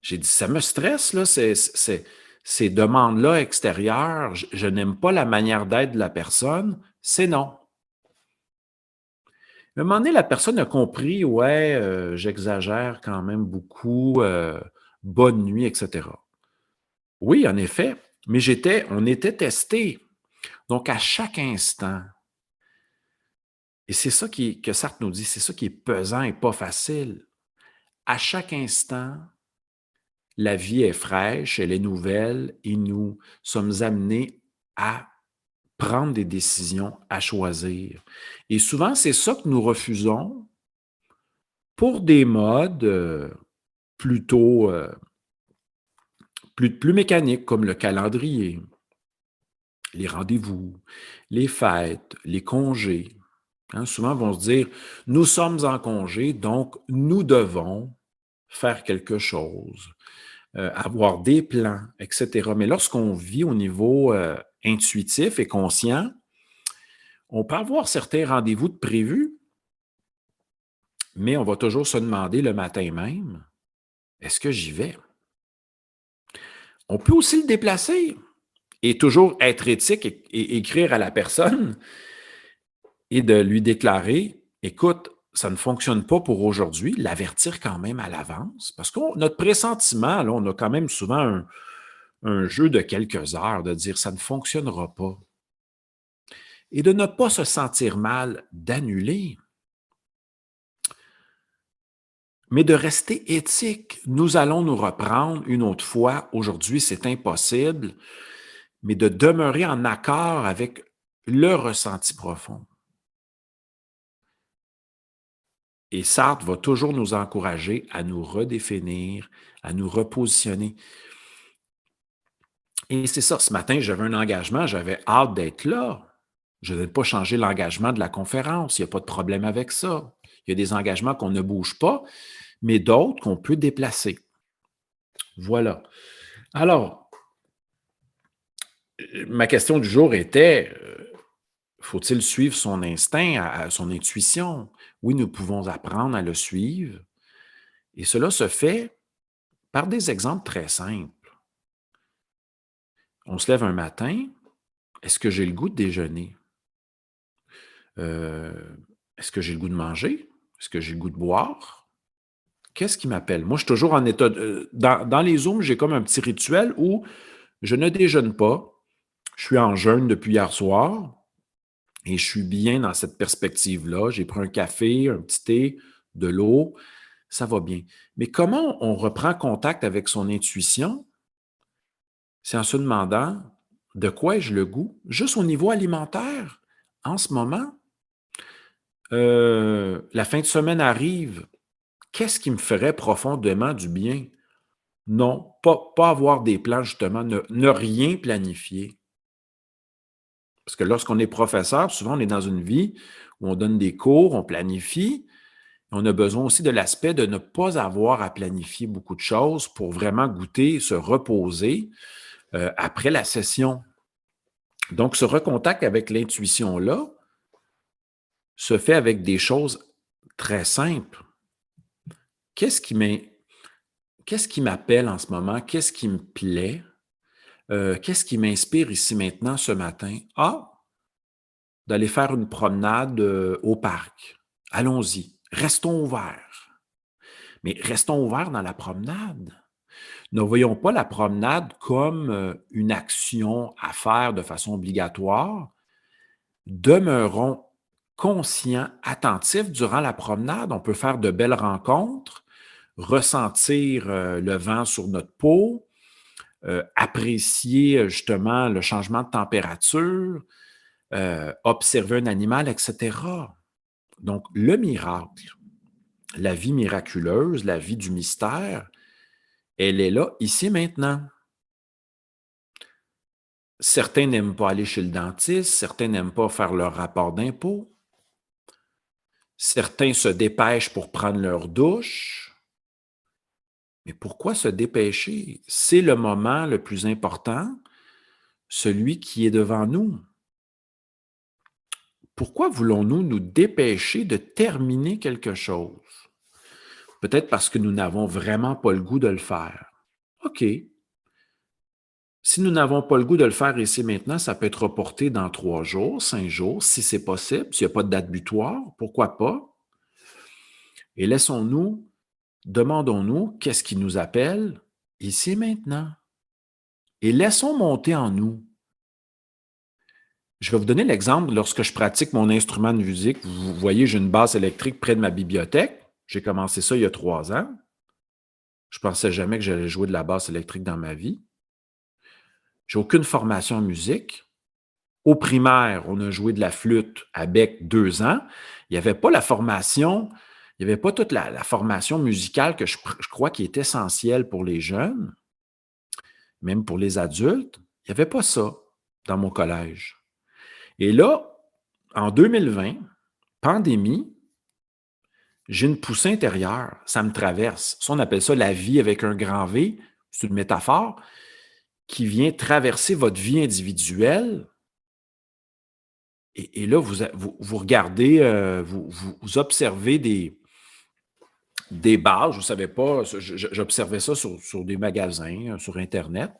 J'ai dit: «Ça me stresse, là, ces demandes-là extérieures, je n'aime pas la manière d'être de la personne, c'est non». À un moment donné, la personne a compris: «Ouais, j'exagère quand même beaucoup, bonne nuit» et cetera. Oui, en effet, mais on était testés. Donc à chaque instant et c'est ça que Sartre nous dit, c'est ça qui est pesant et pas facile. À chaque instant, la vie est fraîche, elle est nouvelle et nous sommes amenés à prendre des décisions, à choisir. Et souvent, c'est ça que nous refusons pour des modes plutôt plus mécaniques, comme le calendrier, les rendez-vous, les fêtes, les congés. Hein, souvent, vont se dire, nous sommes en congé, donc nous devons faire quelque chose, avoir des plans, etc. Mais lorsqu'on vit au niveau intuitif et conscient, on peut avoir certains rendez-vous de prévus, mais on va toujours se demander le matin même, est-ce que j'y vais? On peut aussi le déplacer et toujours être éthique et écrire à la personne et de lui déclarer, écoute, ça ne fonctionne pas pour aujourd'hui, l'avertir quand même à l'avance, parce que notre pressentiment, là, on a quand même souvent un jeu de quelques heures de dire ça ne fonctionnera pas. Et de ne pas se sentir mal d'annuler, mais de rester éthique. Nous allons nous reprendre une autre fois. Aujourd'hui, c'est impossible, mais de demeurer en accord avec le ressenti profond. Et Sartre va toujours nous encourager à nous redéfinir, à nous repositionner. Et c'est ça, ce matin, j'avais un engagement, j'avais hâte d'être là. Je ne vais pas changer l'engagement de la conférence, il n'y a pas de problème avec ça. Il y a des engagements qu'on ne bouge pas, mais d'autres qu'on peut déplacer. Voilà. Alors, ma question du jour était, faut-il suivre son instinct, son intuition? Oui, nous pouvons apprendre à le suivre. Et cela se fait par des exemples très simples. On se lève un matin, est-ce que j'ai le goût de déjeuner? Euh, Est-ce que j'ai le goût de manger? Est-ce que j'ai le goût de boire? Qu'est-ce qui m'appelle? Moi, je suis toujours en état dans les Zooms, j'ai comme un petit rituel où je ne déjeune pas. Je suis en jeûne depuis hier soir et je suis bien dans cette perspective-là. J'ai pris un café, un petit thé, de l'eau, ça va bien. Mais comment on reprend contact avec son intuition? C'est en se demandant de quoi ai-je le goût? Juste au niveau alimentaire, en ce moment, la fin de semaine arrive. Qu'est-ce qui me ferait profondément du bien? Non, pas avoir des plans, justement, ne rien planifier. Parce que lorsqu'on est professeur, souvent, on est dans une vie où on donne des cours, on planifie. On a besoin aussi de l'aspect de ne pas avoir à planifier beaucoup de choses pour vraiment goûter, se reposer après la session. Donc, ce recontact avec l'intuition-là se fait avec des choses très simples. Qu'est-ce qui m'appelle en ce moment? Qu'est-ce qui me plaît? Qu'est-ce qui m'inspire ici maintenant ce matin? Ah, d'aller faire une promenade au parc. Allons-y. Restons ouverts. Mais restons ouverts dans la promenade. Ne voyons pas la promenade comme une action à faire de façon obligatoire. Demeurons conscients, attentifs durant la promenade. On peut faire de belles rencontres, ressentir le vent sur notre peau, apprécier justement le changement de température, observer un animal, etc. Donc, le miracle, la vie miraculeuse, la vie du mystère, elle est là, ici, maintenant. Certains n'aiment pas aller chez le dentiste, certains n'aiment pas faire leur rapport d'impôt, certains se dépêchent pour prendre leur douche. Mais pourquoi se dépêcher? C'est le moment le plus important, celui qui est devant nous. Pourquoi voulons-nous nous dépêcher de terminer quelque chose? Peut-être parce que nous n'avons vraiment pas le goût de le faire. OK. Si nous n'avons pas le goût de le faire ici maintenant, ça peut être reporté dans 3 jours, 5 jours, si c'est possible, s'il n'y a pas de date butoir, pourquoi pas? Et demandons-nous qu'est-ce qui nous appelle ici et maintenant. Et laissons monter en nous. Je vais vous donner l'exemple lorsque je pratique mon instrument de musique. Vous voyez, j'ai une basse électrique près de ma bibliothèque. J'ai commencé ça il y a 3 ans. Je ne pensais jamais que j'allais jouer de la basse électrique dans ma vie. J'ai aucune formation en musique. Au primaire, on a joué de la flûte à bec 2 ans. Il n'y avait pas la formation, il n'y avait pas toute la formation musicale que je crois qui est essentielle pour les jeunes, même pour les adultes. Il n'y avait pas ça dans mon collège. Et là, en 2020, pandémie, j'ai une poussée intérieure, ça me traverse. Ça, on appelle ça la vie avec un grand V, c'est une métaphore, qui vient traverser votre vie individuelle. Et là, vous regardez, vous observez des bases, je ne savais pas, j'observais ça sur des magasins, sur Internet.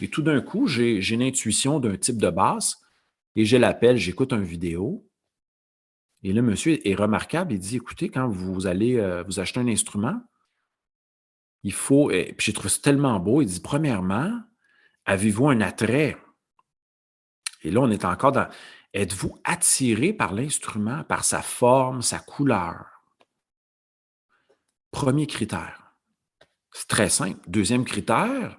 Et tout d'un coup, j'ai une intuition d'un type de basse et je l'appelle, j'écoute une vidéo. Et là, monsieur est remarquable, il dit, écoutez, quand vous allez vous acheter un instrument, il faut, puis j'ai trouvé ça tellement beau, il dit, premièrement, avez-vous un attrait? Et là, on est encore dans, êtes-vous attiré par l'instrument, par sa forme, sa couleur? Premier critère. C'est très simple. Deuxième critère,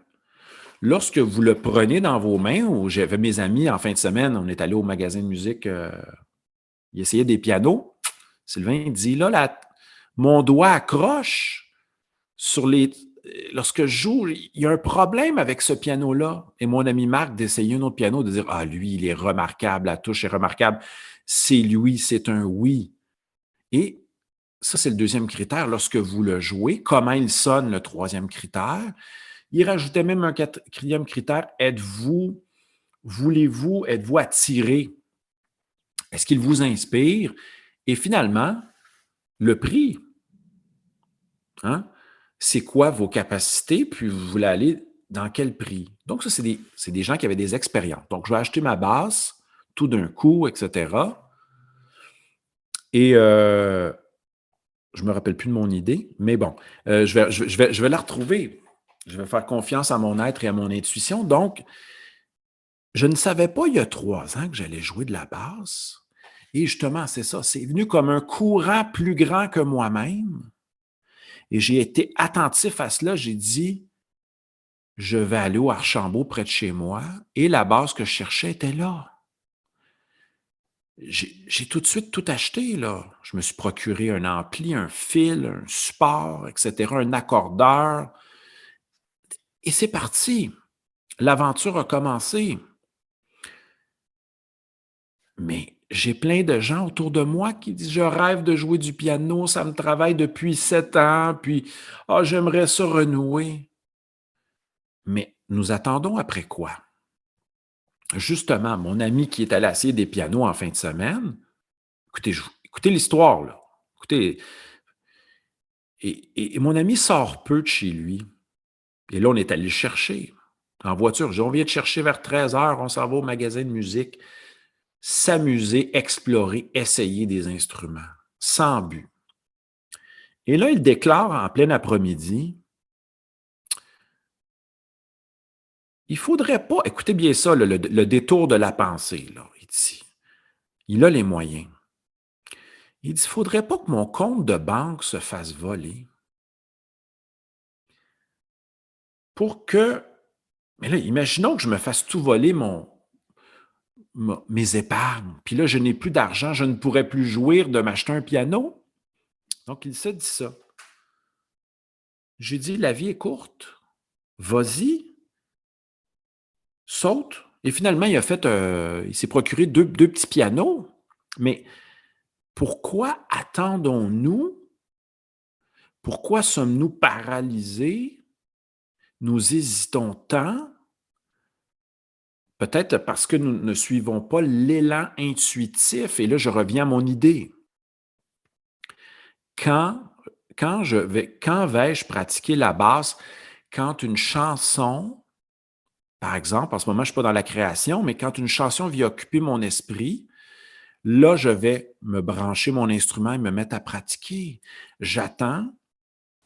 lorsque vous le prenez dans vos mains, ou j'avais mes amis en fin de semaine, on est allé au magasin de musique, ils essayaient des pianos. Sylvain dit, là, mon doigt accroche sur lorsque je joue, il y a un problème avec ce piano-là. Et mon ami Marc d'essayer un autre piano, de dire, ah, lui, il est remarquable, la touche est remarquable. C'est lui, c'est un oui. Et ça, c'est le deuxième critère. Lorsque vous le jouez, comment il sonne, le troisième critère. Il rajoutait même un quatrième critère. Êtes-vous attiré? Est-ce qu'il vous inspire? Et finalement, le prix. Hein? C'est quoi vos capacités? Puis vous voulez aller dans quel prix? Donc, ça, c'est des gens qui avaient des expériences. Donc, je vais acheter ma basse tout d'un coup, etc. Et je ne me rappelle plus de mon idée, mais bon, je vais la retrouver. Je vais faire confiance à mon être et à mon intuition. Donc, je ne savais pas il y a 3 ans que j'allais jouer de la basse. Et justement, c'est ça. C'est venu comme un courant plus grand que moi-même. Et j'ai été attentif à cela. J'ai dit, je vais aller au Archambault près de chez moi. Et la basse que je cherchais était là. J'ai tout de suite tout acheté, là. Je me suis procuré un ampli, un fil, un support, etc., un accordeur. Et c'est parti. L'aventure a commencé. Mais j'ai plein de gens autour de moi qui disent, je rêve de jouer du piano, ça me travaille depuis 7 ans, puis j'aimerais ça renouer. Mais nous attendons après quoi? Justement, mon ami qui est allé essayer des pianos en fin de semaine, écoutez l'histoire, là. Écoutez, et mon ami sort peu de chez lui. Et là, on est allé le chercher en voiture. On vient de chercher vers 13 heures, on s'en va au magasin de musique, s'amuser, explorer, essayer des instruments, sans but. Et là, il déclare en plein après-midi, il ne faudrait pas, écoutez bien ça, le détour de la pensée, là, il dit, il a les moyens. Il dit, il ne faudrait pas que mon compte de banque se fasse voler pour que, mais là, imaginons que je me fasse tout voler mes épargnes, puis là, je n'ai plus d'argent, je ne pourrais plus jouir de m'acheter un piano. Donc, il se dit ça. J'ai dit, la vie est courte, vas-y, saute. Et finalement, il s'est procuré deux petits pianos. Mais pourquoi attendons-nous? Pourquoi sommes-nous paralysés? Nous hésitons tant? Peut-être parce que nous ne suivons pas l'élan intuitif. Et là, je reviens à mon idée. Quand vais-je pratiquer la basse? Quand une chanson, par exemple, en ce moment, je ne suis pas dans la création, mais quand une chanson vient occuper mon esprit, là, je vais me brancher mon instrument et me mettre à pratiquer. J'attends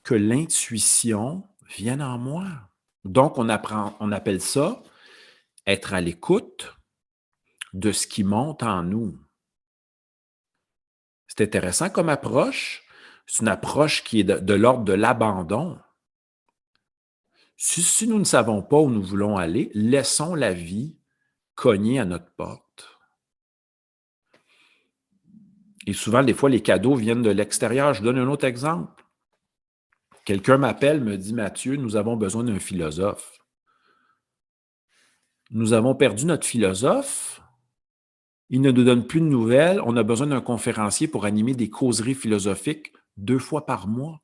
que l'intuition vienne en moi. Donc, on appelle ça être à l'écoute de ce qui monte en nous. C'est intéressant comme approche. C'est une approche qui est de l'ordre de l'abandon. Si nous ne savons pas où nous voulons aller, laissons la vie cogner à notre porte. Et souvent, des fois, les cadeaux viennent de l'extérieur. Je vous donne un autre exemple. Quelqu'un m'appelle, me dit, Mathieu, nous avons besoin d'un philosophe. Nous avons perdu notre philosophe. Il ne nous donne plus de nouvelles. On a besoin d'un conférencier pour animer des causeries philosophiques 2 fois par mois.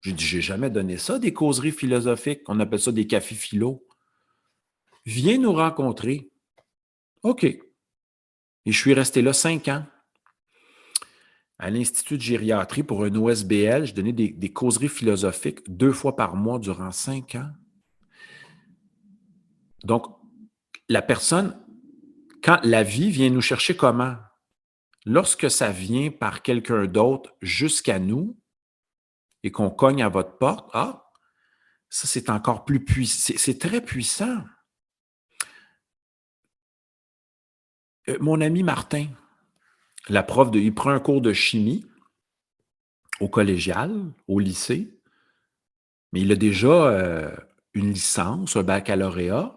J'ai dit, j'ai jamais donné ça, des causeries philosophiques. On appelle ça des cafés philo. Viens nous rencontrer. OK. Et je suis resté là 5 ans. À l'Institut de gériatrie pour un OSBL, je donnais des causeries philosophiques 2 fois par mois durant 5 ans. Donc, la personne, quand la vie vient nous chercher comment? Lorsque ça vient par quelqu'un d'autre jusqu'à nous et qu'on cogne à votre porte, ça c'est encore plus puissant. C'est très puissant. Mon ami Martin, il prend un cours de chimie au collégial, au lycée, mais il a déjà une licence, un baccalauréat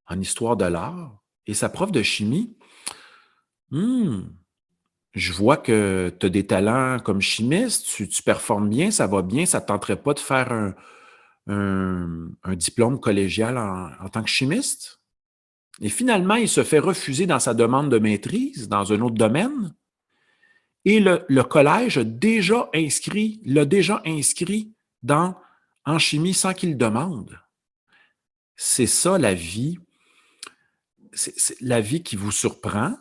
en histoire de l'art. Et sa prof de chimie, je vois que tu as des talents comme chimiste, tu performes bien, ça va bien, ça ne te tenterait pas de faire un diplôme collégial en tant que chimiste. Et finalement, il se fait refuser dans sa demande de maîtrise dans un autre domaine. Et le collège l'a déjà inscrit en chimie sans qu'il le demande. C'est ça la vie. C'est la vie qui vous surprend,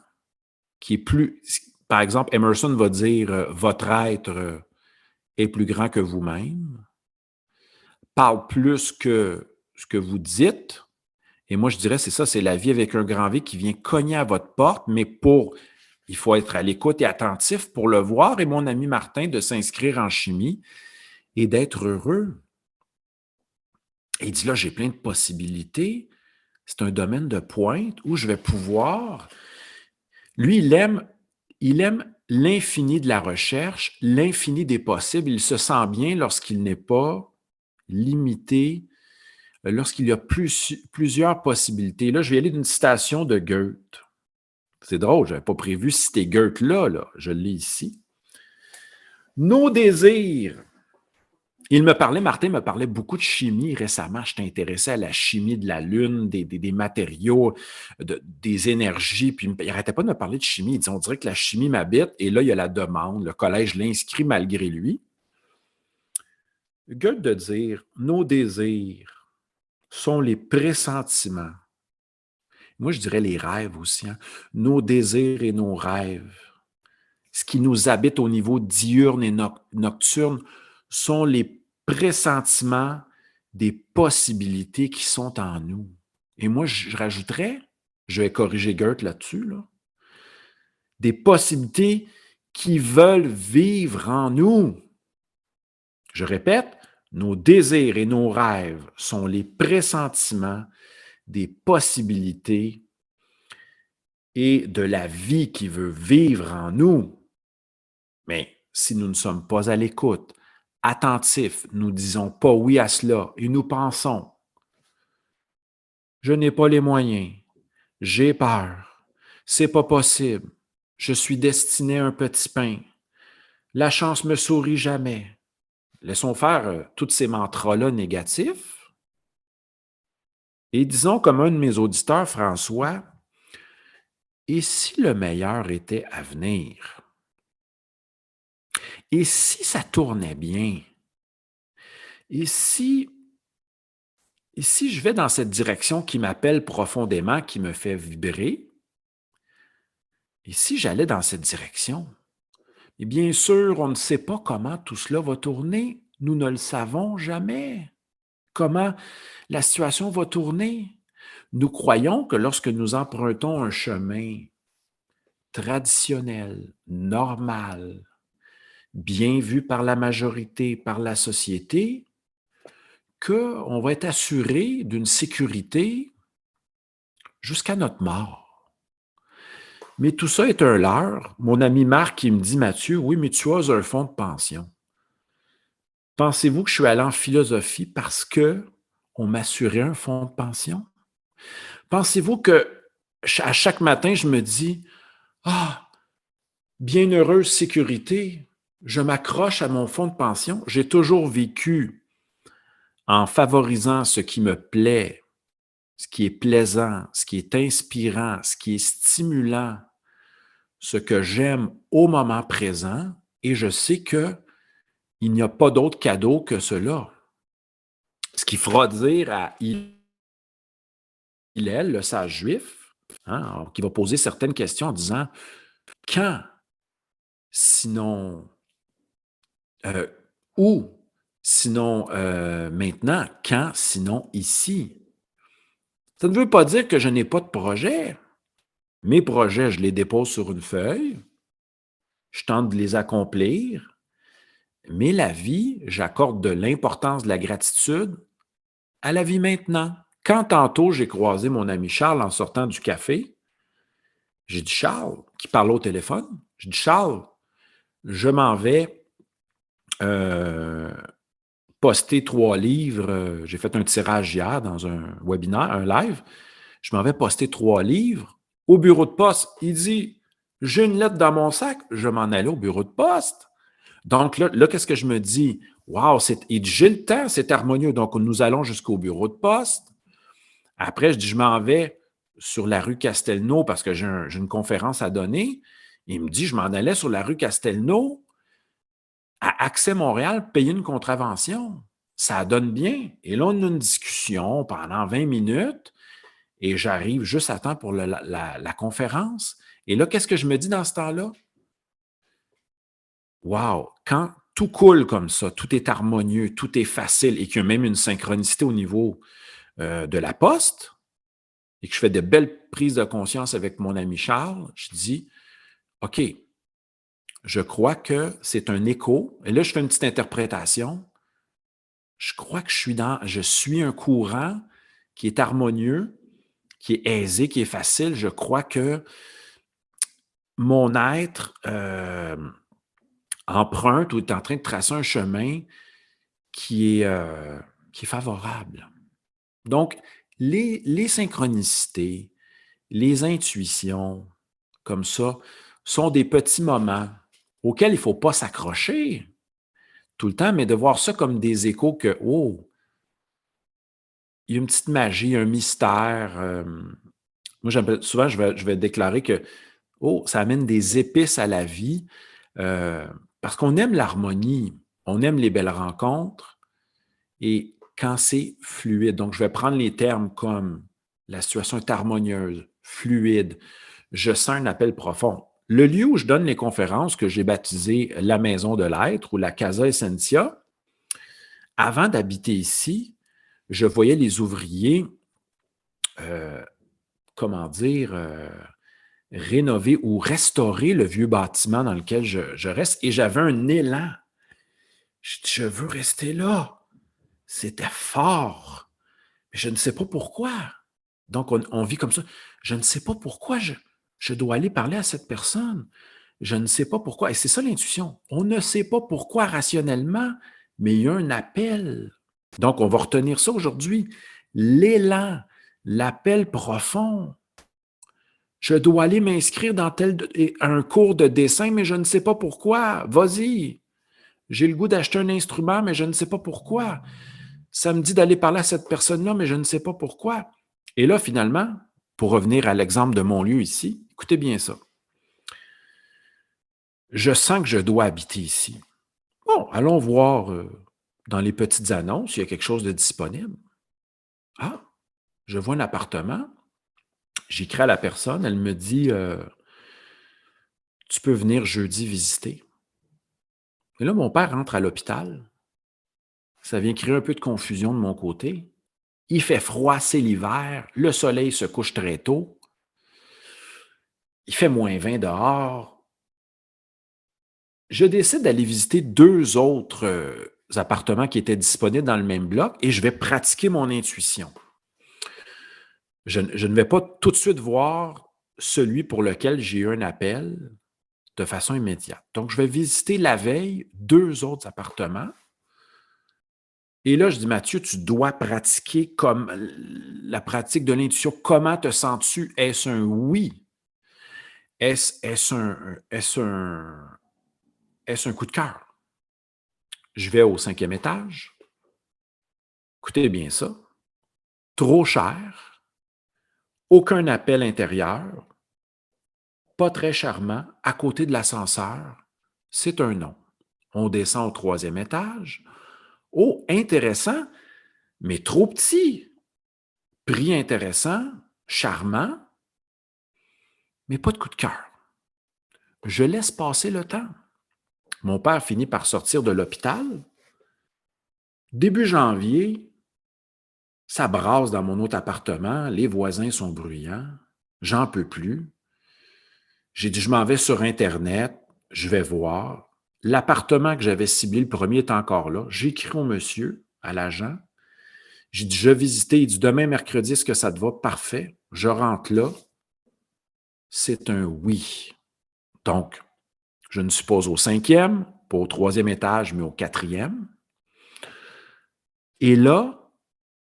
qui est plus. Par exemple, Emerson va dire votre être est plus grand que vous-même, parle plus que ce que vous dites. Et moi, je dirais, c'est ça, c'est la vie avec un grand V qui vient cogner à votre porte, mais il faut être à l'écoute et attentif pour le voir. Et mon ami Martin, de s'inscrire en chimie et d'être heureux. Et il dit là, j'ai plein de possibilités. C'est un domaine de pointe où je vais pouvoir. Lui, il aime l'infini de la recherche, l'infini des possibles. Il se sent bien lorsqu'il n'est pas limité, lorsqu'il y a plusieurs possibilités. Là, je vais aller d'une citation de Goethe. C'est drôle, je n'avais pas prévu citer Goethe là, je le lis ici. Nos désirs. Martin me parlait beaucoup de chimie récemment. J'étais intéressé à la chimie de la Lune, des matériaux, des énergies. Puis il n'arrêtait pas de me parler de chimie. Il disait, on dirait que la chimie m'habite. Et là, il y a la demande. Le collège l'inscrit malgré lui. Goethe de dire, nos désirs sont les pressentiments. Moi, je dirais les rêves aussi. Hein? Nos désirs et nos rêves, ce qui nous habite au niveau diurne et nocturne, sont les pressentiments des possibilités qui sont en nous. Et moi, je rajouterais, je vais corriger Goethe là-dessus, des possibilités qui veulent vivre en nous. Je répète, nos désirs et nos rêves sont les pressentiments des possibilités et de la vie qui veut vivre en nous. Mais si nous ne sommes pas à l'écoute, attentifs, nous ne disons pas oui à cela et nous pensons, je n'ai pas les moyens, j'ai peur, c'est pas possible, je suis destiné à un petit pain, la chance me sourit jamais. Laissons faire tous ces mantras-là négatifs et disons comme un de mes auditeurs, François, et si le meilleur était à venir? Et si ça tournait bien? Et si je vais dans cette direction qui m'appelle profondément, qui me fait vibrer, et si j'allais dans cette direction? Et bien sûr, on ne sait pas comment tout cela va tourner. Nous ne le savons jamais. Comment la situation va tourner? Nous croyons que lorsque nous empruntons un chemin traditionnel, normal, bien vu par la majorité, par la société, qu'on va être assuré d'une sécurité jusqu'à notre mort. Mais tout ça est un leurre. Mon ami Marc, il me dit, Mathieu, oui, mais tu as un fonds de pension. Pensez-vous que je suis allé en philosophie parce qu'on m'assurait un fonds de pension? Pensez-vous que à chaque matin, je me dis, ah, bienheureuse sécurité, je m'accroche à mon fonds de pension. J'ai toujours vécu en favorisant ce qui me plaît, ce qui est plaisant, ce qui est inspirant, ce qui est stimulant, ce que j'aime au moment présent, et je sais qu'il n'y a pas d'autre cadeau que cela. Ce qui fera dire à Hillel, le sage juif, hein, qui va poser certaines questions en disant « Quand, sinon où, sinon maintenant, quand, sinon ici ?» Ça ne veut pas dire que je n'ai pas de projet. Mes projets, je les dépose sur une feuille, je tente de les accomplir, mais la vie, j'accorde de l'importance, de la gratitude à la vie maintenant. Quand tantôt j'ai croisé mon ami Charles en sortant du café, j'ai dit, Charles, qui parle au téléphone, j'ai dit, Charles, je m'en vais poster 3 livres. J'ai fait un tirage hier dans un webinaire, un live. Je m'en vais poster 3 livres au bureau de poste. Il dit, j'ai une lettre dans mon sac. Je m'en allais au bureau de poste. Donc là, qu'est-ce que je me dis? Wow, il dit, j'ai le temps, c'est harmonieux. Donc, nous allons jusqu'au bureau de poste. Après, je dis, je m'en vais sur la rue Castelnau parce que j'ai une conférence à donner. Il me dit, je m'en allais sur la rue Castelnau à Accès Montréal payer une contravention. Ça donne bien. Et là, on a une discussion pendant 20 minutes et j'arrive juste à temps pour la conférence. Et là, qu'est-ce que je me dis dans ce temps-là? Wow! Quand tout coule comme ça, tout est harmonieux, tout est facile et qu'il y a même une synchronicité au niveau de la poste et que je fais de belles prises de conscience avec mon ami Charles, je dis, OK, je crois que c'est un écho. Et là, je fais une petite interprétation. Je crois que je suis un courant qui est harmonieux, qui est aisé, qui est facile. Je crois que mon être emprunte ou est en train de tracer un chemin qui est, euh, qui est favorable. Donc, les synchronicités, les intuitions, comme ça, sont des petits moments auxquels il ne faut pas s'accrocher tout le temps, mais de voir ça comme des échos que, oh, il y a une petite magie, un mystère. Moi, souvent, je vais déclarer que, oh, ça amène des épices à la vie euh, parce qu'on aime l'harmonie, on aime les belles rencontres et quand c'est fluide. Donc, je vais prendre les termes comme la situation est harmonieuse, fluide, je sens un appel profond. Le lieu où je donne les conférences que j'ai baptisé la Maison de l'Être ou la Casa Essentia, avant d'habiter ici, je voyais les ouvriers, euh, comment dire, rénover ou restaurer le vieux bâtiment dans lequel je reste et j'avais un élan. Je dis, je veux rester là. C'était fort. Mais je ne sais pas pourquoi. Donc, on vit comme ça. Je ne sais pas pourquoi je dois aller parler à cette personne. Je ne sais pas pourquoi. Et c'est ça l'intuition. On ne sait pas pourquoi rationnellement, mais il y a un appel. Donc, on va retenir ça aujourd'hui. L'élan, l'appel profond. Je dois aller m'inscrire dans un cours de dessin, mais je ne sais pas pourquoi. Vas-y. J'ai le goût d'acheter un instrument, mais je ne sais pas pourquoi. Ça me dit d'aller parler à cette personne-là, mais je ne sais pas pourquoi. Et là, finalement, pour revenir à l'exemple de mon lieu ici, écoutez bien ça. Je sens que je dois habiter ici. Bon, allons voir dans les petites annonces s'il y a quelque chose de disponible. Ah, je vois un appartement. J'écris à la personne, elle me dit tu peux venir jeudi visiter. Et là, mon père rentre à l'hôpital. Ça vient créer un peu de confusion de mon côté. Il fait froid, c'est l'hiver. Le soleil se couche très tôt. Il fait -20 dehors. Je décide d'aller visiter 2 autres appartements qui étaient disponibles dans le même bloc et je vais pratiquer mon intuition. Je ne vais pas tout de suite voir celui pour lequel j'ai eu un appel de façon immédiate. Donc, je vais visiter la veille 2 autres appartements. Et là, je dis, Mathieu, tu dois pratiquer comme la pratique de l'intuition. Comment te sens-tu? Est-ce un oui? Est-ce un coup de cœur? Je vais au 5e étage. Écoutez bien ça. Trop cher. Aucun appel intérieur. Pas très charmant. À côté de l'ascenseur. C'est un non. On descend au 3e étage. Oh, intéressant, mais trop petit. Prix intéressant, charmant, mais pas de coup de cœur. Je laisse passer le temps. Mon père finit par sortir de l'hôpital. Début janvier, ça brasse dans mon autre appartement, les voisins sont bruyants, j'en peux plus. J'ai dit, je m'en vais sur Internet, je vais voir. L'appartement que j'avais ciblé, le premier, est encore là. J'écris au monsieur, à l'agent. J'ai dit, je vais visiter. Il dit, demain, mercredi, est-ce que ça te va? Parfait. Je rentre là. C'est un oui. Donc, je ne suis pas au 5e, pas au 3e étage, mais au 4e. Et là,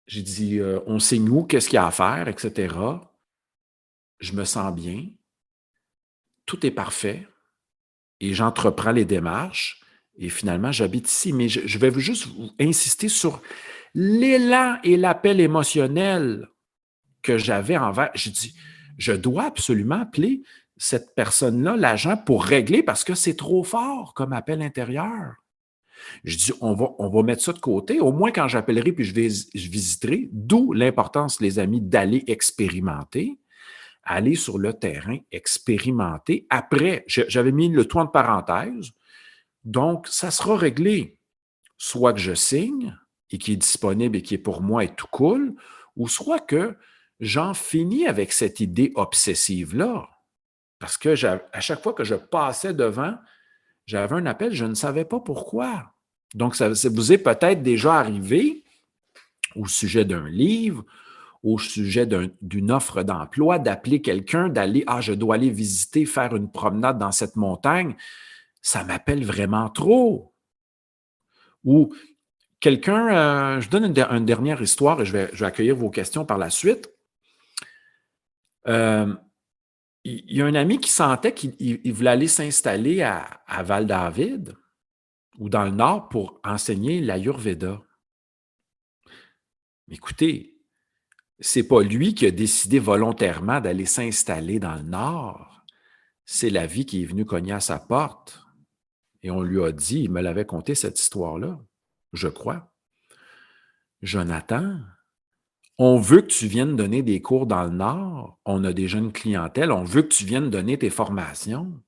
j'ai dit, on signe où, qu'est-ce qu'il y a à faire, etc. Je me sens bien. Tout est parfait. Et j'entreprends les démarches. et finalement, j'habite ici. Mais je vais juste insister sur l'élan et l'appel émotionnel que j'avais envers. J'ai dit, je dois absolument appeler cette personne-là, l'agent, pour régler parce que c'est trop fort comme appel intérieur. Je dis, on va mettre ça de côté. Au moins, quand j'appellerai puis je visiterai, d'où l'importance, les amis, d'aller expérimenter, aller sur le terrain, expérimenter. Après, j'avais mis le tout entre parenthèses. Donc, ça sera réglé. Soit que je signe et qui est disponible et qui est pour moi et tout cool, ou soit que j'en finis avec cette idée obsessive-là. Parce que à chaque fois que je passais devant, j'avais un appel, je ne savais pas pourquoi. Donc, ça vous est peut-être déjà arrivé au sujet d'un livre, au sujet d'une offre d'emploi, d'appeler quelqu'un, d'aller, je dois aller visiter, faire une promenade dans cette montagne. Ça m'appelle vraiment trop. Ou quelqu'un, je donne une dernière histoire et je vais accueillir vos questions par la suite. Il y a un ami qui sentait qu'il voulait aller s'installer à Val-David ou dans le Nord pour enseigner l'Ayurveda. Écoutez, c'est pas lui qui a décidé volontairement d'aller s'installer dans le Nord. C'est la vie qui est venue cogner à sa porte. Et on lui a dit, il me l'avait conté cette histoire-là, je crois. Jonathan, on veut que tu viennes donner des cours dans le Nord. On a des jeunes clientèles. On veut que tu viennes donner tes formations.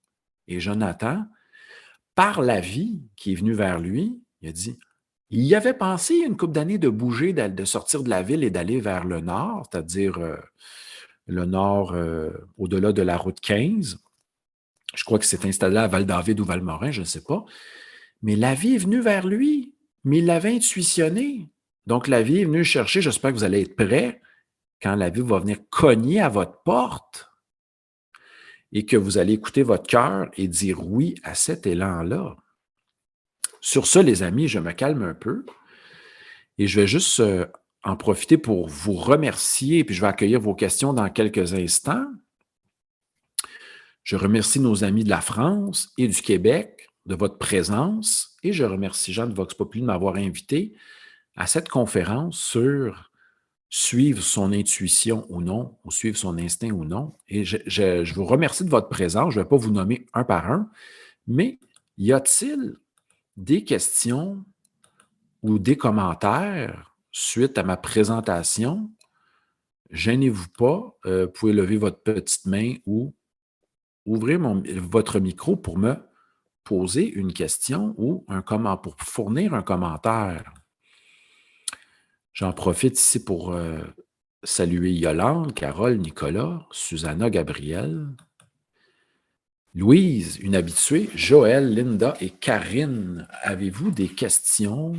Et Jonathan, par la vie qui est venue vers lui, il a dit, il y avait pensé il y a une couple d'années de bouger, de sortir de la ville et d'aller vers le Nord, c'est-à-dire le Nord au-delà de la route 15. Je crois qu'il s'est installé à Val-David ou Valmorin, je ne sais pas. Mais la vie est venue vers lui, mais il l'avait intuitionné. Donc, la vie est venue chercher, j'espère que vous allez être prêts, quand la vie va venir cogner à votre porte et que vous allez écouter votre cœur et dire oui à cet élan-là. Sur ça, les amis, je me calme un peu et je vais juste en profiter pour vous remercier, puis je vais accueillir vos questions dans quelques instants. Je remercie nos amis de la France et du Québec de votre présence et je remercie Jean de Vox Populi de m'avoir invité à cette conférence sur suivre son intuition ou non, ou suivre son instinct ou non. Et je vous remercie de votre présence. Je ne vais pas vous nommer un par un, mais y a-t-il des questions ou des commentaires suite à ma présentation? Gênez-vous pas, vous pouvez lever votre petite main ou ouvrir votre micro pour me poser une question ou pour fournir un commentaire. J'en profite ici pour saluer Yolande, Carole, Nicolas, Susanna, Gabrielle, Louise, une habituée, Joël, Linda et Karine. Avez-vous des questions,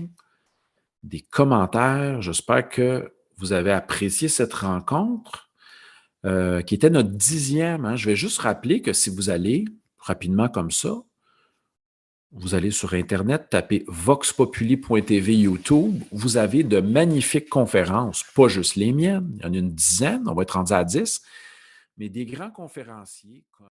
des commentaires? J'espère que vous avez apprécié cette rencontre qui était notre 10e. Hein. Je vais juste rappeler que si vous allez rapidement comme ça, vous allez sur Internet, tapez voxpopuli.tv YouTube, vous avez de magnifiques conférences, pas juste les miennes, il y en a une dizaine, on va être rendu à 10, mais des grands conférenciers comme